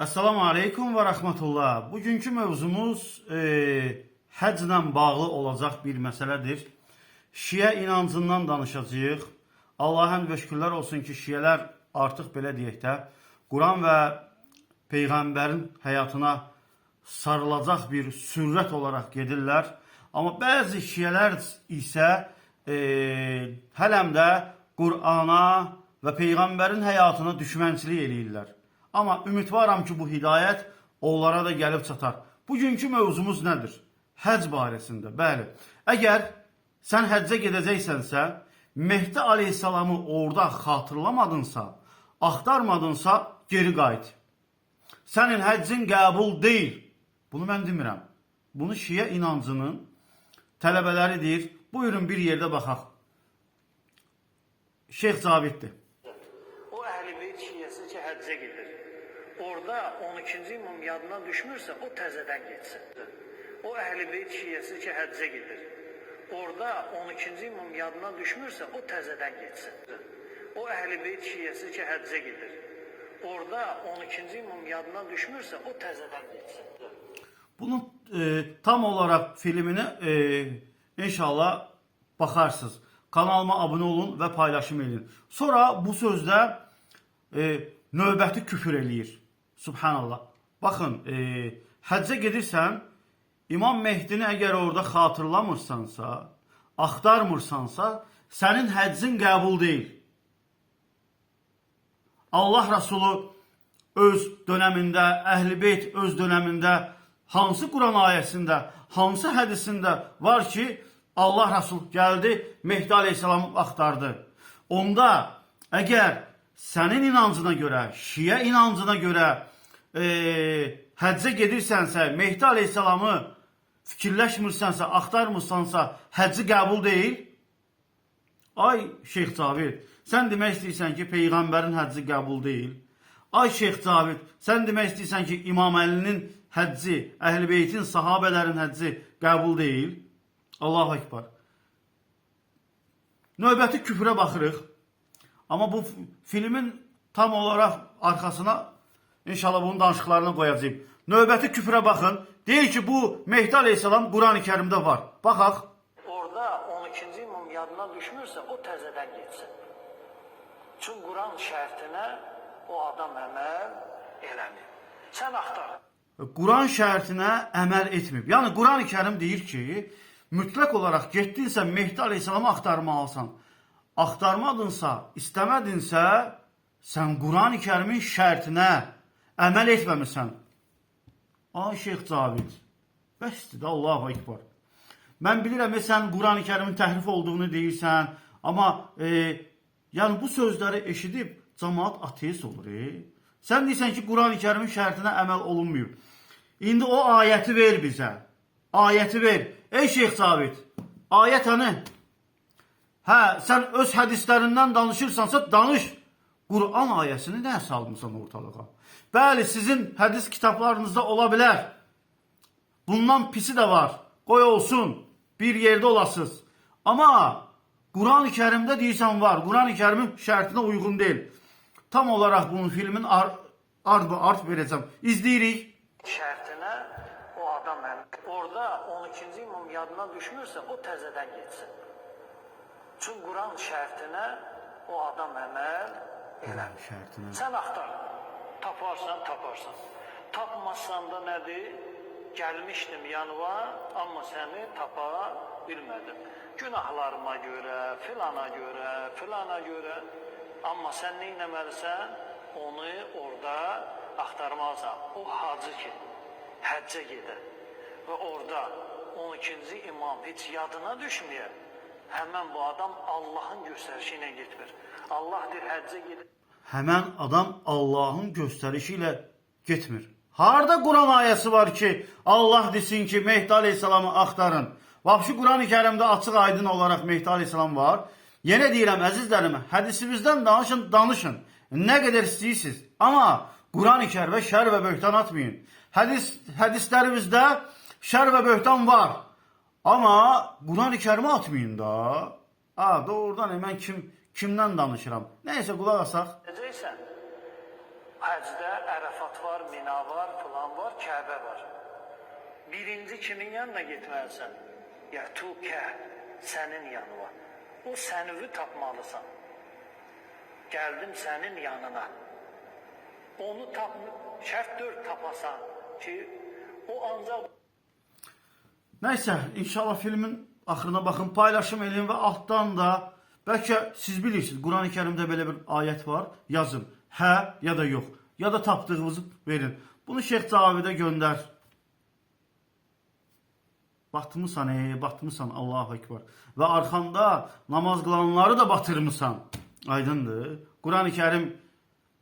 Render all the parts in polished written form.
Esselamu Aleyküm ve Rahmetullah. Bugünkü mövzumuz həclə bağlı olacaq bir məsələdir. Şiə inancından danışacağıq. Allah'a həmd və şükürlər olsun ki, şiələr artıq belə deyək də, Quran və Peyğəmbərin həyatına sarılacaq bir sürət olaraq gedirlər. Amma bəzi şiələr isə hələm də Qurana və Peyğəmbərin həyatına düşmənçilik eləyirlər. Amma ümidvaram ki, bu hidayət onlara da gəlib çatar. Bugünkü mövzumuz nədir? Həcc barəsində. Bəli, əgər sən həccə gedəcəksənsə, Mehdi Aleyhisselamı orada xatırlamadınsa, axtarmadınsa, geri qayıt. Sənin həccin qəbul deyil. Bunu mən demirəm. Bunu şiə inancının tələbələridir. Buyurun bir yerdə baxaq. Şeyx Caviddir. O Əhl-i Beyt şiəsi ki, həccə gedir. Orada 12-ci imam yadına düşmürsə, o təzədən getsin. O Əhl-i Beyt şiəsi ki, həccə gedir. Orada 12-ci imam yadına düşmürsə, o təzədən getsin. O Əhl-i Beyt şiəsi ki, həccə gedir. Orada 12-ci imam yadına düşmürsə, o təzədən getsin. Bunun tam olarak filmini inşallah bakarsınız. Kanalıma abone olun ve paylaşım edin. Sonra bu sözde növbəti küfür eləyir. Subhanallah. Bakın, həccə gedirsən, İmam Mehdini əgər orada xatırlamırsansa, axtarmırsansa, sənin həccin qəbul deyil. Allah Resulü öz döneminde, Əhl-i Beyt öz döneminde, hansı Quran ayəsində, hansı hədisində var ki, Allah Resulü geldi, Mehdi Aleyhisselamı axtardı. Onda əgər sənin inancına görə, şiə inancına görə həccə gedirsənsə, Mehdi Aleyhisselamı fikirləşmirsənsə, axtarmırsansa, həcci qəbul deyil. Ay Şeyx Cavid, sən demək istəyirsən ki, Peyğəmbərin həcci qəbul deyil. Ay Şeyx Cavid, sən demək istəyirsən ki, İmam Əlinin həcci, Əhl-i Beytin, sahabələrin həcci qəbul deyil. Allahu Ekber. Növbəti küfrə baxırıq. Amma bu filmin tam olaraq arkasına inşallah bunun danışıqlarını qoyacağım. Növbəti küfrə baxın. Deyir ki, bu Mehdi Aleyhisselam Quran-ı Kərimdə var. Baxaq. Orada 12-ci imam yadına düşmürsə, o təzədən getsin. Çünki Quran şərtinə o adam əməl eləmir. Sən axtar. Quran şərtinə əməl etməyib. Yəni Quran-ı Kərim deyir ki, mütləq olaraq getdinsə Mehdi Aleyhisselamı axtarmalısan. Axtarmadınsa, istəmədinsə, sən Quran-ı Kərimin şərtinə əməl etməmisən. Ay Şeyx Cavid, bəsdir də, Allahu Ekber. Mən bilirəm, sən Quran-ı Kərimin təhrif olduğunu deyirsən, amma yəni bu sözləri eşidib cəmaat ateist olur. Sən deyirsən ki, Quran-ı Kərimin şərtinə əməl olunmuyor. İndi o ayəti ver bizə. Ayəti ver. Ey Şeyx Cavid, ayət hani? Hə, sən öz hədislərindən danışırsansa danış. Quran ayəsini nə salmısan ortalığa? Bəli, sizin hədis kitablarınızda ola bilər. Bundan pisi də var. Qoy olsun, bir yerdə olasınız. Amma Quran-ı Kərimdə deyirsən var. Quran-ı Kərimin şərtinə uyğun deyil. Tam olaraq bunun filmin art verəcəm. İzləyirik. Şərtinə o adam əməl. Orada 12-ci imam yadına düşmürsə, o təzədən getsin. Çünki Quran şərtinə o adam əməl eləmir. Sən axtar. Taparsan, taparsan. Tapmazsan da nədir? Gəlmişdim yanıma, amma səni tapa bilmədim. Günahlarıma görə, filana görə. Amma sən nə etməlisən? Onu orada axtarmalısan. O hacı ki, həccə gedir. Və orada 12-ci imam heç yadına düşmüyor. Həmən bu adam Allahın göstərişi ilə getmir. Allah deyir, həccə gedir. Həmən adam Allahın göstərişi ilə getmir. Harada Quran ayəsi var ki, Allah desin ki, Mehdi Aleyhisselamı axtarın. Vəbşi Quran-ı Kərimdə açıq aydın olaraq Mehdi Aleyhisselam var. Yenə deyirəm, əzizlərim, hədisimizdən danışın. Nə qədər istəyirsiniz. Amma Quran-ı Kərimə şər və böhtan atmayın. Hədislərimizdə şər və böhtan var. Amma Quran-ı Kərimə atmayın da. Doğrudan mən kimdən danışıram? Neyse, qulaq asaq. Necəysən? Həcdə Ərəfat var, Mina var, filan var, Kəbə var. Birinci kimin yanına getməlisən? Yətükə, sənin yanına. O sənüvü tapmalısan. Gəldim sənin yanına. Onu şərt 4 tapasan ki, o ancaq... Nəysə, inşallah filmin axırına baxın, paylaşım edin və altdan da bəlkə siz bilirsiniz, Quran-ı Kərimdə belə bir ayət var, yazın. Hə ya da yox. Ya da tapdığınızı verin. Bunu Şeyx Cavidə göndər. Batmısan, batmısan, Allahu Ekber. Və arxanda namaz qılanları da batırmısan. Aydındır. Quran-ı Kərim,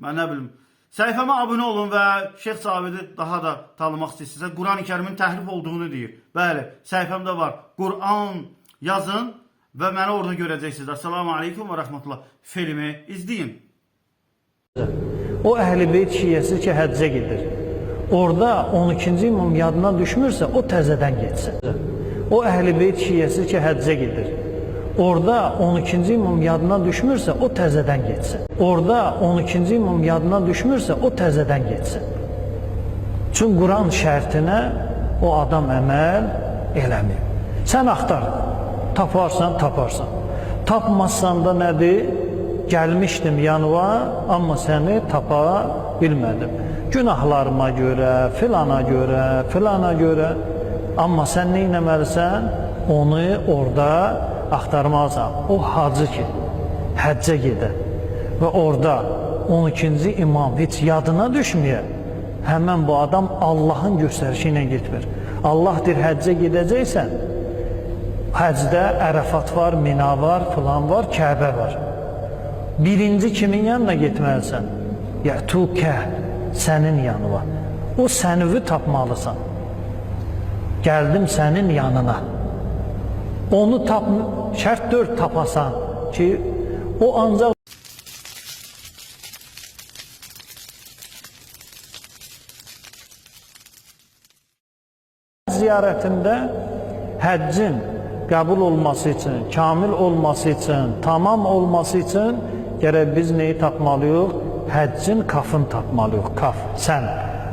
mən nə bilim, səhifəmə abunə olun və Şeyx Cavidi daha da tanımaq istəyirsinizsə, Quran-ı Kərimin təhrif olduğunu deyir. Bəli, səhifəmdə var. Quran yazın və məni orada görəcəksiniz. Assalamu aleykum və rəhmətullah. Filmi izləyin. O Əhl-i Beyt şiəsi ki, həccə gedir. Orada 12-ci imam yadına düşmürsə, o təzədən getsin. O Əhl-i Beyt şiəsi ki, həccə gedir. Orada 12-ci imam yadına düşmürsə, o təzədən getsin. Orada 12-ci imam yadına düşmürsə, o təzədən getsin. Çünki Quran şərtinə o adam əməl eləmir. Sən axtar, taparsan, taparsan. Tapmazsan da nədir? Gəlmişdim yanıma, amma səni tapa bilmədim. Günahlarıma görə, filana görə. Amma sən nə etməlisən? Onu orada axtarmalısan. O hacı ki, həccə gedə və orada 12-ci imam heç yadına düşməyə, həmən bu adam Allahın göstərişi ilə getmir. Allah deyir, həccə gedəcəksən, həcdə Ərəfat var, Mina var, filan var, Kəbə var. Birinci kimin yanına getməlisən? Yətükə, sənin yanına. O sənüvü tapmalısan. Gəldim sənin yanına. Onu şərt 4 tapasan ki, o ancaq ziyarətində həccin qəbul olması üçün, kamil olması üçün, tamam olması üçün gərək biz neyi tapmalıyıq? Həccin kafını tapmalıyıq. Kaf, sən.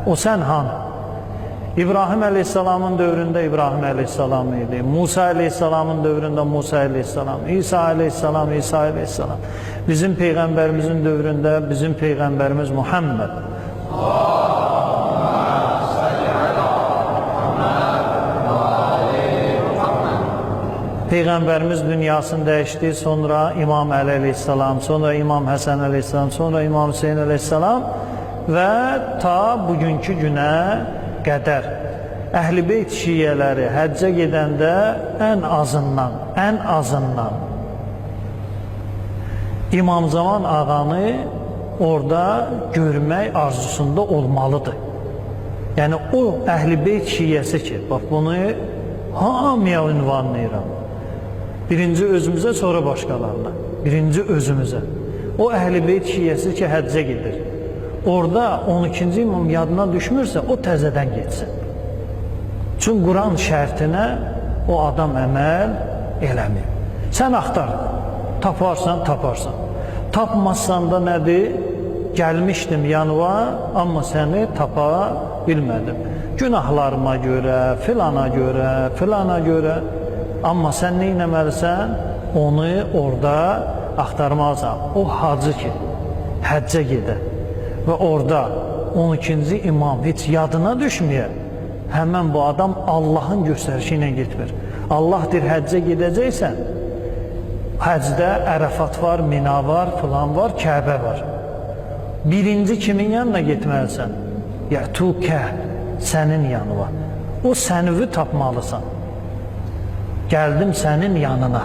O sən hanı? İbrahim Aleyhisselamın dövründə İbrahim Aleyhisselam idi. Musa Aleyhisselamın dövründə Musa Aleyhisselam. İsa Aleyhisselam, İsa Aleyhisselam. Bizim Peyğəmbərimizin dövründə bizim Peyğəmbərimiz Muhammed. Peyğəmbərimiz dünyasını dəyişdi, sonra İmam Əli Aleyhisselam, sonra İmam Həsən Aleyhisselam, sonra İmam Hüseyin Aleyhisselam və ta bugünkü günə qədər Əhl-i Beyt şiələri həccə gedəndə ən azından İmam Zaman ağanı orada görmək arzusunda olmalıdır. Yəni o Əhl-i Beyt şiəsi ki, bax bunu hamıya ünvanlayıram. Birinci özümüzə, sonra başqalarına. Birinci özümüzə. O Əhl-i Beyt şiəsi ki, həccə gedir. Orada 12-ci imam yadına düşmürsə, o təzədən getsin. Çünki Quran şərtinə o adam əməl eləmir. Sən axtar, taparsan, taparsan. Tapmazsan da nədir? Gəlmişdim yanıma, amma səni tapa bilmədim. Günahlarıma görə, filana görə. Amma sən nə etməlisən? Onu orada axtarmalısan. O hacı ki, həccə gedə və orada 12-ci imam heç yadına düşməyə, həmən bu adam Allahın göstərişi ilə getmir. Allah deyir, həccə gedəcəksən, həcdə Ərəfat var, Mina var, filan var, Kəbə var. Birinci kimin yanına getməlisən? Yətükə, sənin yanına. O sənüvü tapmalısan. Gəldim sənin yanına.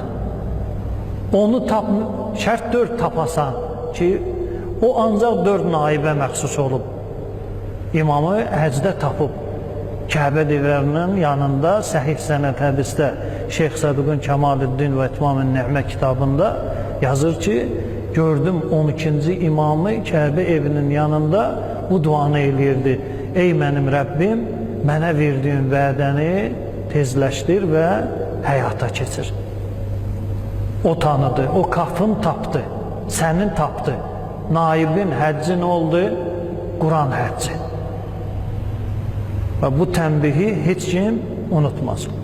Onu şərt 4 tapasan ki, o ancaq 4 naibə məxsus olub. İmamı həcdə tapıb. Kəbə divlərinin yanında Səhih Sənəd hədisdə Şeyx Səduqun Kəmaləddin və İtmam-ı Nəğmə kitabında yazır ki, gördüm 12-ci imamı Kəbə evinin yanında bu duanı eləyirdi. Ey mənim Rəbbim, mənə verdiyin vədəni tezləşdir və həyata keçir. O tanıdı, o kafın tapdı, sənin tapdı. Naibin həccin oldu, Quran hərçin. Və bu tənbihi heç kim unutmasın.